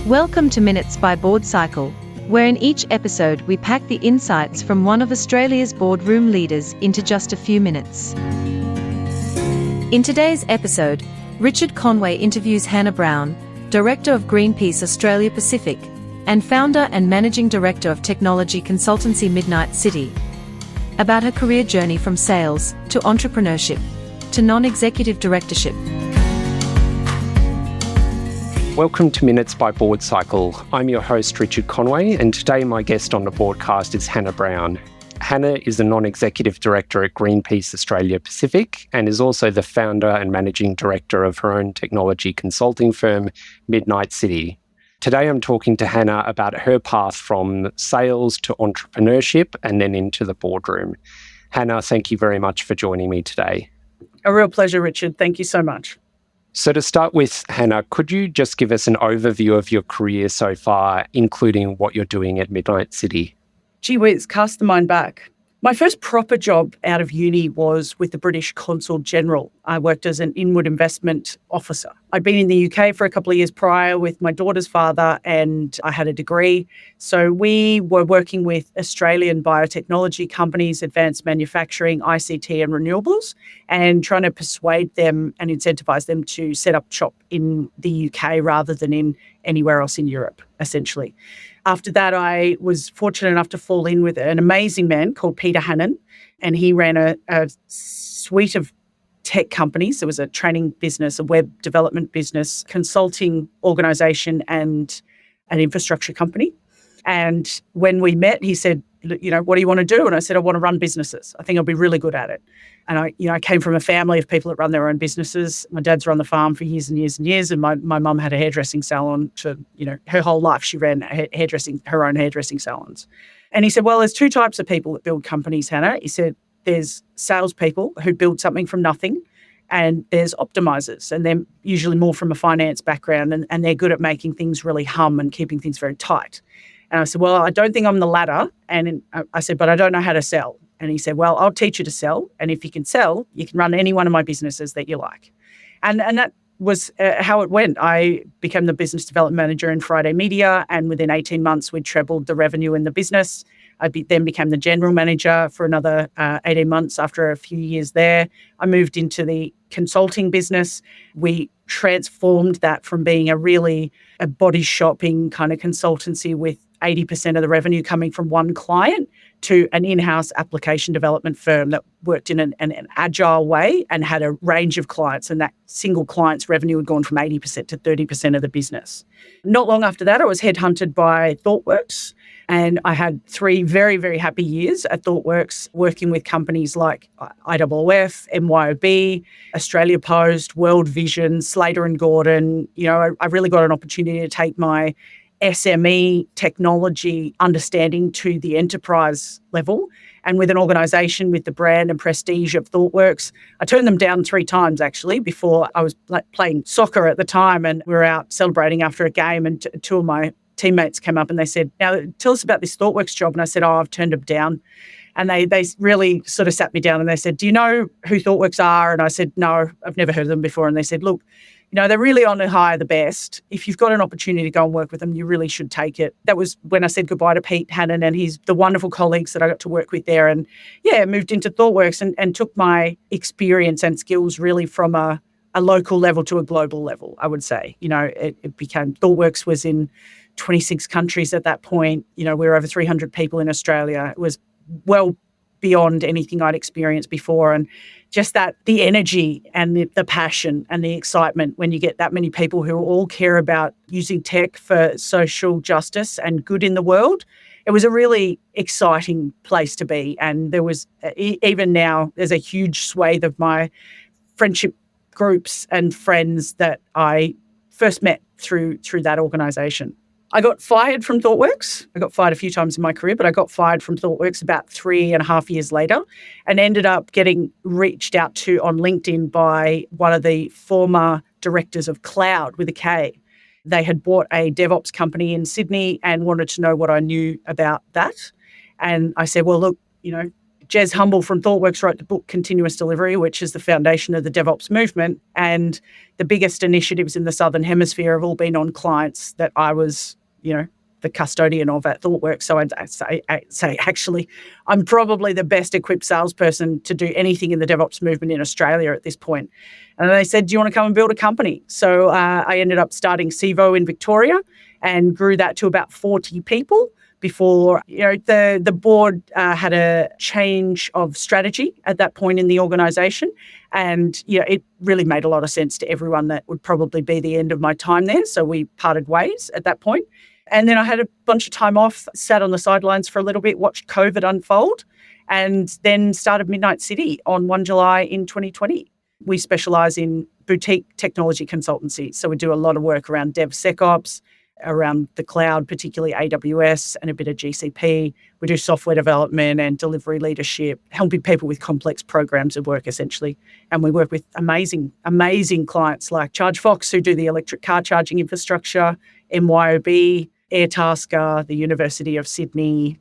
Welcome to Minutes by Board Cycle, where in each episode we pack the insights from one of Australia's boardroom leaders into just a few minutes. In today's episode, Richard Conway interviews Hannah Browne, Director of Greenpeace Australia Pacific, and Founder and Managing Director of technology consultancy Midnyte City, about her career journey from sales to entrepreneurship to non-executive directorship. Welcome to Minutes by Board Cycle. I'm your host, Richard Conway, and today my guest on the broadcast is Hannah Browne. Hannah is a non-executive director at Greenpeace Australia Pacific and is also the founder and managing director of her own technology consulting firm, Midnyte City. Today I'm talking to Hannah about her path from sales to entrepreneurship and then into the boardroom. Hannah, thank you very much for joining me today. A real pleasure, Richard. Thank you so much. So to start with, Hannah, could you just give us an overview of your career so far, including what you're doing at Midnyte City? Gee whiz, cast the mind back. My first proper job out of uni was with the British Consul General. I worked as an inward investment officer. I'd been in the UK for a couple of years prior with my daughter's father, and I had a degree. So we were working with Australian biotechnology companies, advanced manufacturing, ICT and renewables, and trying to persuade them and incentivize them to set up shop in the UK rather than in anywhere else in Europe, essentially. After that, I was fortunate enough to fall in with an amazing man called Peter Hannon, and he ran a suite of tech companies. There was a training business, a web development business, consulting organisation, and an infrastructure company. And when we met, he said, what do you want to do? And I said, I want to run businesses. I think I'll be really good at it. And I came from a family of people that run their own businesses. My dad's run the farm for years and years and years. And my mum had a hairdressing salon for, her whole life. She ran her own hairdressing salons. And he said, well, there's two types of people that build companies, Hannah. He said, there's salespeople who build something from nothing, and there's optimizers, and they're usually more from a finance background, and they're good at making things really hum and keeping things very tight. And I said, well, I don't think I'm the latter. And I said, but I don't know how to sell. And he said, well, I'll teach you to sell. And if you can sell, you can run any one of my businesses that you like. And that was how it went. I became the business development manager in Friday Media. And within 18 months, we trebled the revenue in the business. I then became the general manager for another 18 months after a few years there. I moved into the consulting business. We transformed that from being a body shopping kind of consultancy with 80% of the revenue coming from one client to an in-house application development firm that worked in an agile way and had a range of clients, and that single client's revenue had gone from 80% to 30% of the business. Not long after that, I was headhunted by ThoughtWorks, and I had 3 very, very happy years at ThoughtWorks, working with companies like IWF, MYOB, Australia Post, World Vision, Slater and Gordon. I really got an opportunity to take my SME technology understanding to the enterprise level. And with an organisation with the brand and prestige of ThoughtWorks, I turned them down 3 times actually before. I was playing soccer at the time, and we were out celebrating after a game, and 2 of my teammates came up and they said, now tell us about this ThoughtWorks job. And I said, I've turned them down. And they really sort of sat me down and they said, do you know who ThoughtWorks are? And I said, no, I've never heard of them before. And they said, look, they're really on to hire the best. If you've got an opportunity to go and work with them, you really should take it. That was when I said goodbye to Pete Hannon and the wonderful colleagues that I got to work with there. And moved into ThoughtWorks and took my experience and skills really from a local level to a global level, I would say. It became, ThoughtWorks was in 26 countries at that point. We were over 300 people in Australia. It was well beyond anything I'd experienced before. And just the energy and the passion and the excitement when you get that many people who all care about using tech for social justice and good in the world, it was a really exciting place to be. And there was, even now, there's a huge swathe of my friendship groups and friends that I first met through that organisation. I got fired from ThoughtWorks. I got fired a few times in my career, but I got fired from ThoughtWorks about 3.5 years later and ended up getting reached out to on LinkedIn by one of the former directors of Cloud with a K. They had bought a DevOps company in Sydney and wanted to know what I knew about that. And I said, well, look, Jez Humble from ThoughtWorks wrote the book Continuous Delivery, which is the foundation of the DevOps movement. And the biggest initiatives in the Southern Hemisphere have all been on clients that I was, the custodian of at ThoughtWorks. So I'd say actually, I'm probably the best equipped salesperson to do anything in the DevOps movement in Australia at this point. And they said, do you want to come and build a company? So I ended up starting Civo in Victoria and grew that to about 40 people before, the board had a change of strategy at that point in the organisation. And, it really made a lot of sense to everyone that would probably be the end of my time there. So we parted ways at that point. And then I had a bunch of time off, sat on the sidelines for a little bit, watched COVID unfold, and then started Midnyte City on 1 July in 2020. We specialise in boutique technology consultancy. So we do a lot of work around DevSecOps, around the cloud, particularly AWS and a bit of GCP. We do software development and delivery leadership, helping people with complex programs of work, essentially. And we work with amazing clients like ChargeFox, who do the electric car charging infrastructure, MYOB, Airtasker, the University of Sydney,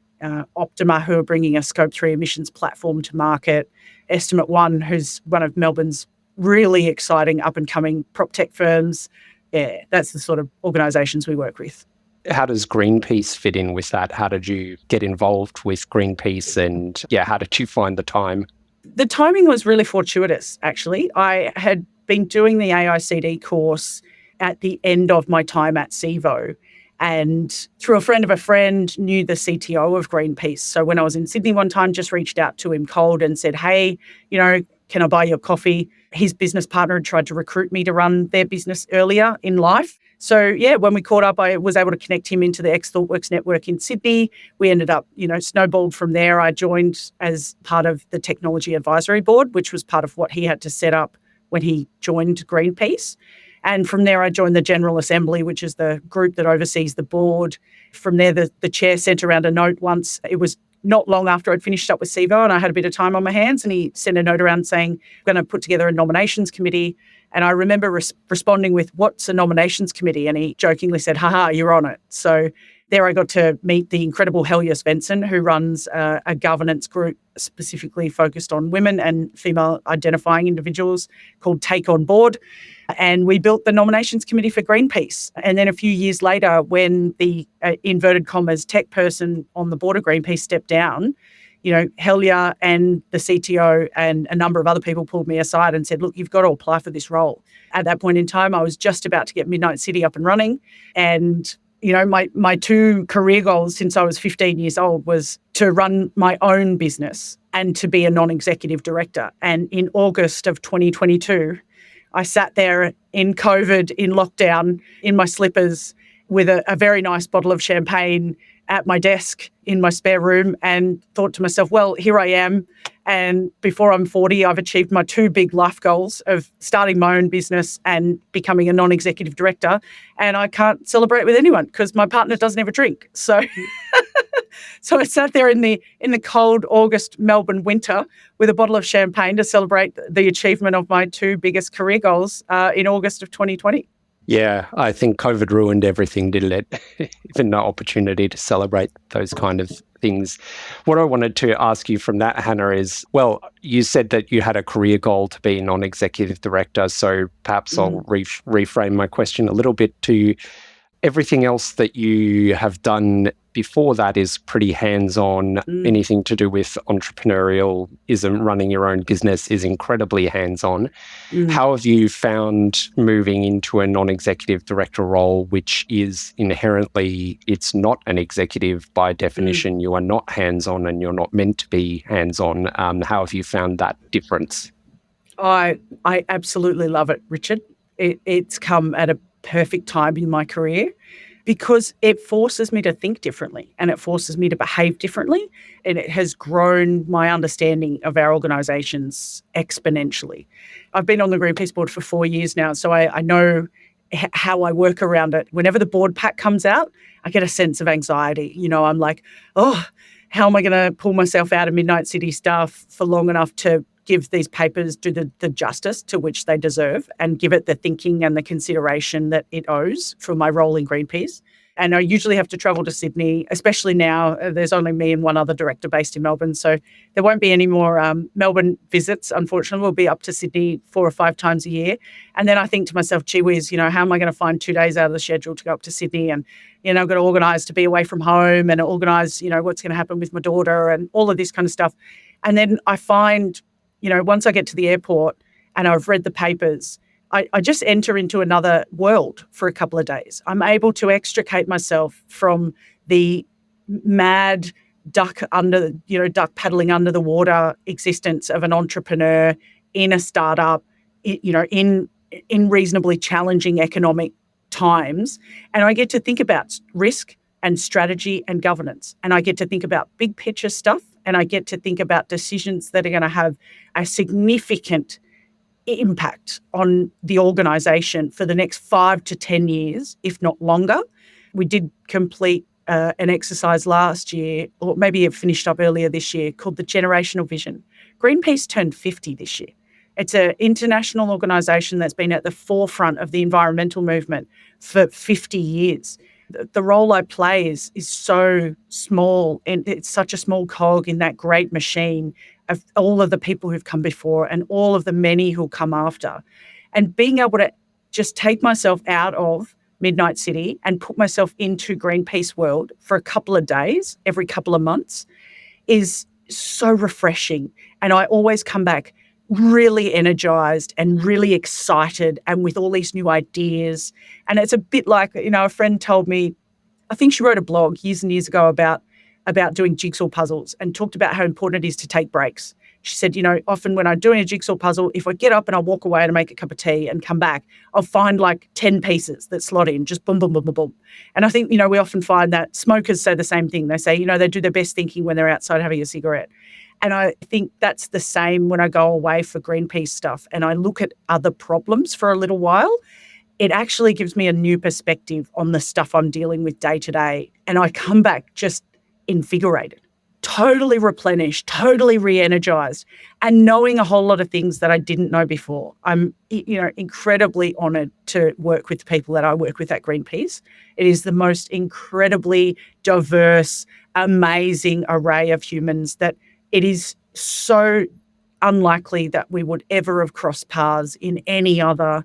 Optima, who are bringing a Scope 3 emissions platform to market, Estimate One, who's one of Melbourne's really exciting up-and-coming prop tech firms. Yeah, that's the sort of organisations we work with. How does Greenpeace fit in with that? How did you get involved with Greenpeace and how did you find the time? The timing was really fortuitous, actually. I had been doing the AICD course at the end of my time at Civo, and through a friend of a friend, knew the CTO of Greenpeace. So when I was in Sydney one time, just reached out to him cold and said, hey, can I buy you a coffee? His business partner had tried to recruit me to run their business earlier in life. So, when we caught up, I was able to connect him into the ex-ThoughtWorks network in Sydney. We ended up, snowballed from there. I joined as part of the Technology Advisory Board, which was part of what he had to set up when he joined Greenpeace. And from there, I joined the General Assembly, which is the group that oversees the board. From there, the chair sent around a note once. It was not long after I'd finished up with Civo and I had a bit of time on my hands, and he sent a note around saying, I'm going to put together a nominations committee. And I remember responding with, what's a nominations committee? And he jokingly said, haha, you're on it. So there I got to meet the incredible Helja Svensson, who runs a governance group specifically focused on women and female identifying individuals called Take On Board. And we built the nominations committee for Greenpeace. And then a few years later, when the inverted commas tech person on the board of Greenpeace stepped down, Helja and the CTO and a number of other people pulled me aside and said, look, you've got to apply for this role. At that point in time, I was just about to get Midnyte City up and running. And my two career goals since I was 15 years old was to run my own business and to be a non-executive director. And in August of 2022, I sat there in COVID, in lockdown, in my slippers with a very nice bottle of champagne at my desk in my spare room and thought to myself, well, here I am. And before I'm 40, I've achieved my two big life goals of starting my own business and becoming a non-executive director. And I can't celebrate with anyone because my partner doesn't have a drink. So so I sat there in the cold August Melbourne winter with a bottle of champagne to celebrate the achievement of my two biggest career goals in August of 2020. Yeah, I think COVID ruined everything, didn't it? Even the opportunity to celebrate those kind of things. What I wanted to ask you from that, Hannah, is, well, you said that you had a career goal to be a non-executive director, so perhaps I'll reframe my question a little bit to everything else that you have done before that is pretty hands-on. Anything to do with entrepreneurialism, running your own business is incredibly hands-on. How have you found moving into a non-executive director role, which is inherently, it's not an executive by definition. You are not hands-on and you're not meant to be hands-on. How have you found that difference? I absolutely love it, Richard. It's come at a perfect time in my career because it forces me to think differently and it forces me to behave differently, and it has grown my understanding of our organisations exponentially. I've been on the Greenpeace board for 4 years now, so I know how I work around it. Whenever the board pack comes out, I get a sense of anxiety. I'm like, oh, how am I going to pull myself out of Midnyte City stuff for long enough to give these papers the justice to which they deserve and give it the thinking and the consideration that it owes for my role in Greenpeace. And I usually have to travel to Sydney, especially now. There's only me and one other director based in Melbourne. So there won't be any more Melbourne visits, unfortunately. We'll be up to Sydney 4 or 5 times a year. And then I think to myself, gee whiz, how am I going to find 2 days out of the schedule to go up to Sydney? And, I've got to organise to be away from home and organise, what's going to happen with my daughter and all of this kind of stuff. And then I find, once I get to the airport and I've read the papers, I just enter into another world for a couple of days. I'm able to extricate myself from the mad duck paddling under the water existence of an entrepreneur in a startup, in reasonably challenging economic times. And I get to think about risk and strategy and governance. And I get to think about big picture stuff. And I get to think about decisions that are going to have a significant impact on the organisation for the next 5 to 10 years, if not longer. We did complete an exercise last year, or maybe it finished up earlier this year, called the Generational Vision. Greenpeace turned 50 this year. It's an international organisation that's been at the forefront of the environmental movement for 50 years. The role I play is so small, and it's such a small cog in that great machine of all of the people who've come before and all of the many who'll come after. And being able to just take myself out of Midnyte City and put myself into Greenpeace world for a couple of days, every couple of months, is so refreshing. And I always come back really energized and really excited and with all these new ideas. And it's a bit like, a friend told me, I think she wrote a blog years and years ago about doing jigsaw puzzles and talked about how important it is to take breaks. She said, often when I'm doing a jigsaw puzzle, if I get up and I walk away and I make a cup of tea and come back, I'll find like 10 pieces that slot in, just boom, boom, boom, boom, boom. And I think, we often find that smokers say the same thing. They say, they do their best thinking when they're outside having a cigarette. And I think that's the same when I go away for Greenpeace stuff and I look at other problems for a little while. It actually gives me a new perspective on the stuff I'm dealing with day to day. And I come back just invigorated, totally replenished, totally re-energized, and knowing a whole lot of things that I didn't know before. I'm, incredibly honoured to work with the people that I work with at Greenpeace. It is the most incredibly diverse, amazing array of humans that it is so unlikely that we would ever have crossed paths in any other,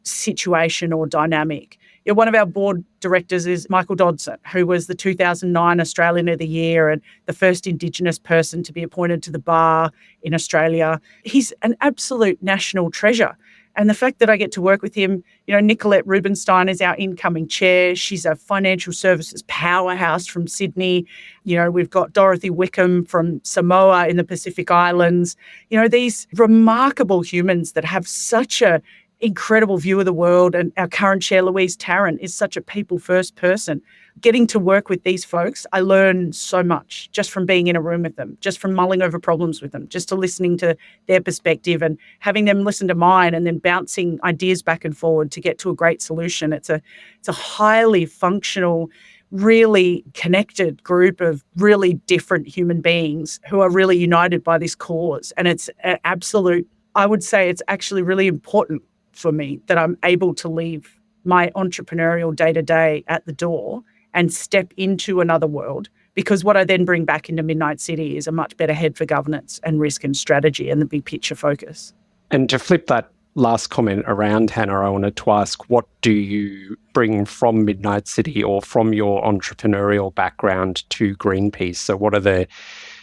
situation or dynamic. One of our board directors is Michael Dodson, who was the 2009 Australian of the Year and the first Indigenous person to be appointed to the bar in Australia. He's an absolute national treasure. And the fact that I get to work with him, Nicolette Rubinstein is our incoming chair. She's a financial services powerhouse from Sydney. We've got Dorothy Wickham from Samoa in the Pacific Islands. These remarkable humans that have such a incredible view of the world. And our current chair, Louise Tarrant, is such a people-first person. Getting to work with these folks, I learn so much just from being in a room with them, just from mulling over problems with them, just to listening to their perspective and having them listen to mine and then bouncing ideas back and forward to get to a great solution. It's a highly functional, really connected group of really different human beings who are really united by this cause. And it's an absolute, I would say it's actually really important for me that I'm able to leave my entrepreneurial day-to-day at the door and step into another world, because what I then bring back into Midnyte City is a much better head for governance and risk and strategy and the big picture focus. And to flip that last comment around, Hannah, I wanted to ask, what do you bring from Midnyte City or from your entrepreneurial background to Greenpeace? So what are the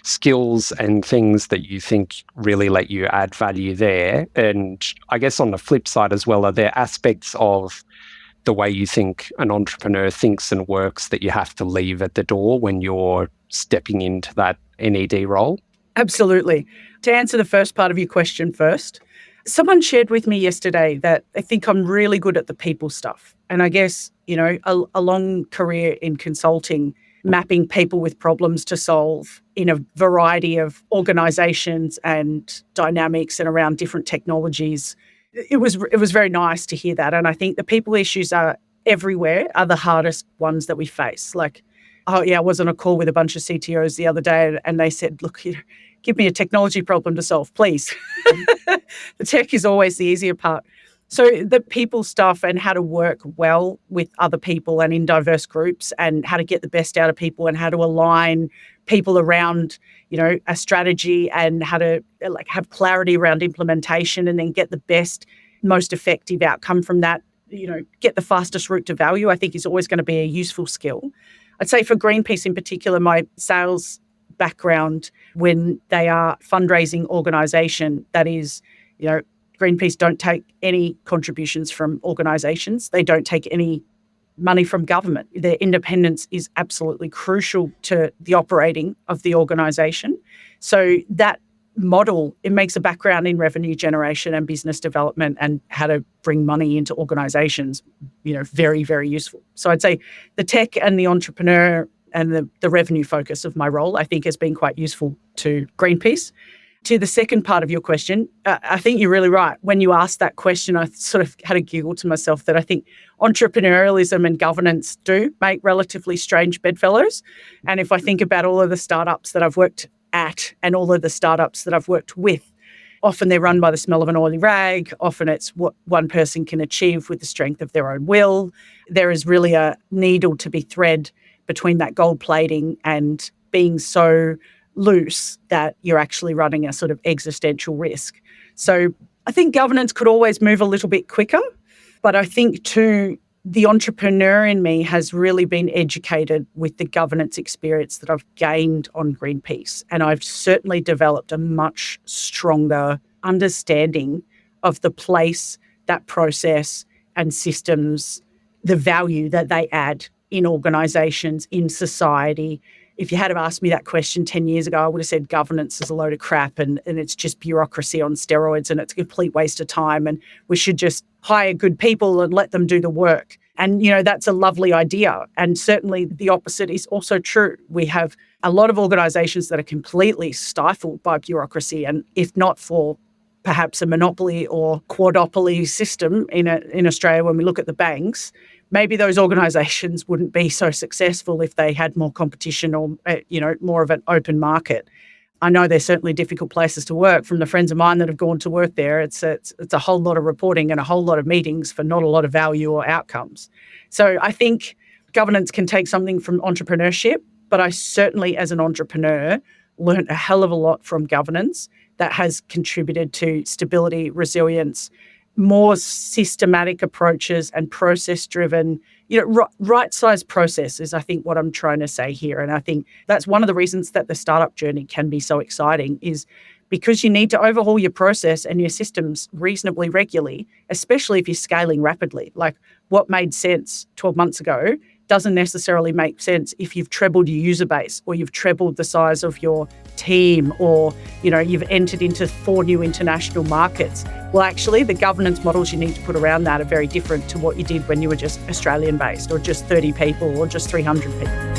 skills and things that you think really let you add value there? And I guess on the flip side as well, are there aspects of the way you think an entrepreneur thinks and works that you have to leave at the door when you're stepping into that NED role? Absolutely. To answer the first part of your question first, someone shared with me yesterday that they think I'm really good at the people stuff. And I guess, a long career in consulting, mapping people with problems to solve in a variety of organizations and dynamics and around different technologies. It was very nice to hear that. And I think the people issues are everywhere, are the hardest ones that we face. Like, I was on a call with a bunch of CTOs the other day and they said, look, give me a technology problem to solve, please. The tech is always the easier part. So the people stuff and how to work well with other people and in diverse groups and how to get the best out of people and how to align people around, a strategy and how to have clarity around implementation and then get the best, most effective outcome from that, get the fastest route to value, I think is always going to be a useful skill. I'd say for Greenpeace in particular, my sales background, when they are fundraising organisation, that is, Greenpeace don't take any contributions from organisations. They don't take any money from government. Their independence is absolutely crucial to the operating of the organisation. So that model, it makes a background in revenue generation and business development and how to bring money into organisations, very, very useful. So I'd say the tech and the entrepreneur and the revenue focus of my role, I think, has been quite useful to Greenpeace. To the second part of your question, I think you're really right. When you asked that question, I sort of had a giggle to myself that I think entrepreneurialism and governance do make relatively strange bedfellows. And if I think about all of the startups that I've worked at and all of the startups that I've worked with, often they're run by the smell of an oily rag. Often it's what one person can achieve with the strength of their own will. There is really a needle to be thread between that gold plating and being so loose that you're actually running a sort of existential risk. So I think governance could always move a little bit quicker, but I think too, the entrepreneur in me has really been educated with the governance experience that I've gained on Greenpeace. And I've certainly developed a much stronger understanding of the place, that process and systems, the value that they add in organisations, in society. If you had have asked me that question 10 years ago, I would have said governance is a load of crap and it's just bureaucracy on steroids and it's a complete waste of time and we should just hire good people and let them do the work. And, that's a lovely idea. And certainly the opposite is also true. We have a lot of organisations that are completely stifled by bureaucracy, and if not for perhaps a monopoly or quadopoly system in Australia, when we look at the banks, maybe those organisations wouldn't be so successful if they had more competition or, more of an open market. I know they're certainly difficult places to work. From the friends of mine that have gone to work there, it's a whole lot of reporting and a whole lot of meetings for not a lot of value or outcomes. So I think governance can take something from entrepreneurship, but I certainly, as an entrepreneur, learned a hell of a lot from governance that has contributed to stability, resilience, more systematic approaches and process-driven, right-sized process is, I think, what I'm trying to say here. And I think that's one of the reasons that the startup journey can be so exciting is because you need to overhaul your process and your systems reasonably regularly, especially if you're scaling rapidly. Like what made sense 12 months ago doesn't necessarily make sense if you've trebled your user base or you've trebled the size of your team or, you've entered into 4 new international markets. Well, actually, the governance models you need to put around that are very different to what you did when you were just Australian-based or just 30 people or just 300 people.